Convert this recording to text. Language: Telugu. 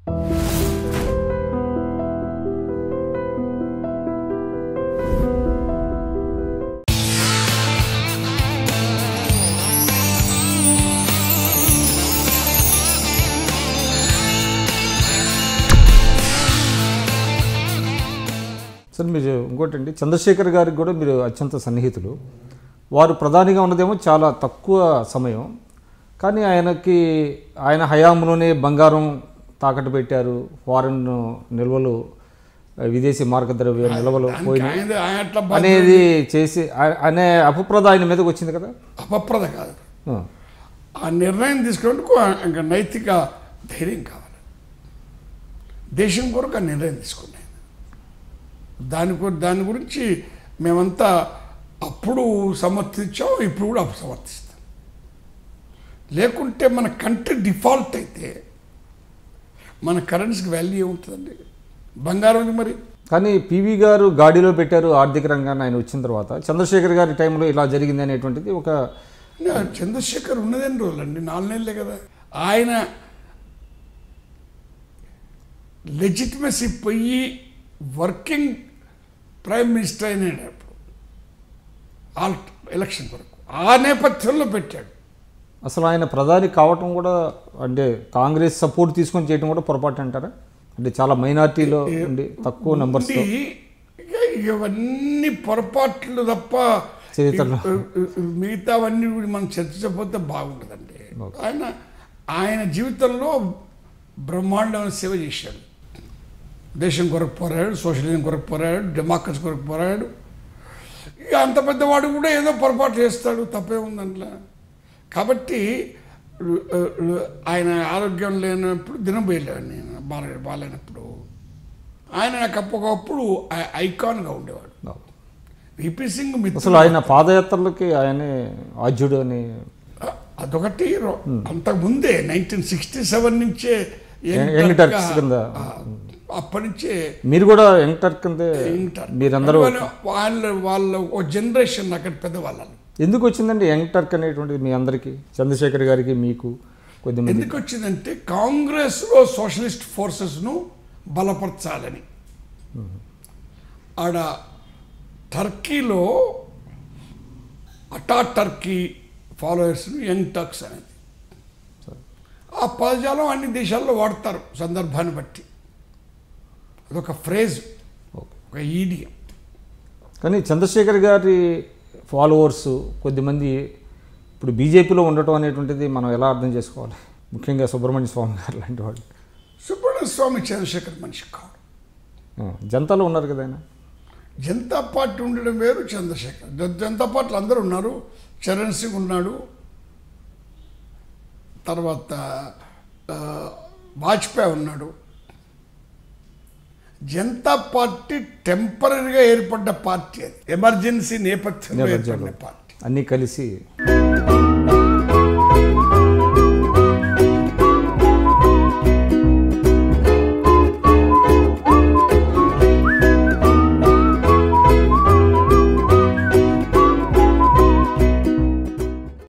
సార్ మీరు ఇంకోటండి, చంద్రశేఖర్ గారికి కూడా మీరు అత్యంత సన్నిహితులు. వారు ప్రధానిగా ఉన్నదేమో చాలా తక్కువ సమయం, కానీ ఆయన హయాంలోనే బంగారం తాకట్టు పెట్టారు, ఫారెన్ నిల్వలు, విదేశీ మార్గద్రవ్య నిల్వలు పోయినాయి అనేది చేసి అనే అపప్రద ఆయన మీదకి వచ్చింది కదా. అపప్రద కాదు, ఆ నిర్ణయం తీసుకునేందుకు ఇంకా నైతిక ధైర్యం కావాలి. దేశం కొరకు ఆ నిర్ణయం తీసుకున్నాయి. దాని గురించి మేమంతా అప్పుడు సమర్థించాం, ఇప్పుడు కూడా సమర్థిస్తాం. లేకుంటే మన కంట్రీ డిఫాల్ట్ అయితే మన కరెన్సీకి వాల్యూ ఏముంటుందండి? బంగారం ఉంది మరి. కానీ పివి గారు గాడిలో పెట్టారు ఆర్థిక రంగాన్ని ఆయన వచ్చిన తర్వాత. చంద్రశేఖర్ గారి టైంలో ఇలా జరిగింది అనేటువంటిది ఒక చంద్రశేఖర్ ఉన్నదని రోజులండి, 4 నెలలే కదా. ఆయన లెజిటిమసీ పోయి వర్కింగ్ ప్రైమ్ మినిస్టర్ అయినప్పుడు ఎలక్షన్ వరకు ఆ నేపథ్యంలో పెట్టాడు. అసలు ఆయన ప్రధాని కావటం కూడా అంటే కాంగ్రెస్ సపోర్ట్ తీసుకొని చేయడం కూడా పొరపాటు అంటారా? అంటే చాలా మైనార్టీలో ఉండి తక్కువ నెంబర్స్, ఇవన్నీ పొరపాట్లు తప్ప మిగతావన్నీ మనం చర్చించకపోతే బాగుంటుందండి. ఆయన జీవితంలో బ్రహ్మాండమైన సేవ చేశాడు. దేశం కొరకు పోరాడు, సోషలిజం కొరకు పోరాడు, డెమోక్రసీ కొరకు పోరాడు. ఇక అంత పెద్దవాడు కూడా ఏదో పొరపాటు చేస్తాడు, తప్పే ఉందంట్లా. కాబట్టి ఆయన ఆరోగ్యం లేనప్పుడు దినం పోయలేడు, నేను బాగాలేనప్పుడు ఆయన నాకు ఒకప్పుడు ఐకాన్గా ఉండేవాడు. విపి సింగ్ అసలు ఆయన పాదయాత్రలకి ఆయనే ఆద్యుడు అని అదొకటి. అంతకుముందే 1967 నుంచే అప్పటి నుంచే మీరు కూడా యంగ్ టర్క్ కిందే మీరందరూ వాళ్ళ ఒక జనరేషన్ అక్కడ పెద్దవాళ్ళు. ఎందుకు వచ్చిందండి యంగ్ టర్క్ అనేటువంటిది మీ అందరికీ, చంద్రశేఖర్ గారికి మీకు కొద్దిమంది? ఎందుకు వచ్చిందంటే కాంగ్రెస్లో సోషలిస్ట్ ఫోర్సెస్ను బలపరచాలని. ఆడ టర్కీలో టర్కీ ఫాలోయర్స్ను యంగ్ టర్క్స్ అనేది ఆ పదజాలం అన్ని దేశాల్లో వాడతారు సందర్భాన్ని బట్టి. అదొక ఫ్రేజ్, ఒక ఈడియం. కానీ చంద్రశేఖర్ గారి ఫాలోవర్స్ కొద్దిమంది ఇప్పుడు బీజేపీలో ఉండటం అనేటువంటిది మనం ఎలా అర్థం చేసుకోవాలి? ముఖ్యంగా సుబ్రహ్మణ్య స్వామి గారు లాంటి వాళ్ళు. సుబ్రహ్మణ్య స్వామి చంద్రశేఖర్ మనిషి కాదు, జనతాలో ఉన్నారు కదా ఆయన. జనతా పార్టీ ఉండడం వేరు, చంద్రశేఖర్ జనతా పార్టీలో అందరూ ఉన్నారు. చరణ్ సింగ్ ఉన్నాడు, తర్వాత వాజ్పేయి ఉన్నాడు. జనతా పార్టీ టెంపరీగా ఏర్పడ్డ పార్టీ, అది ఎమర్జెన్సీ నేపథ్యంలో ఏర్పడిన పార్టీ. అన్నీ కలిసి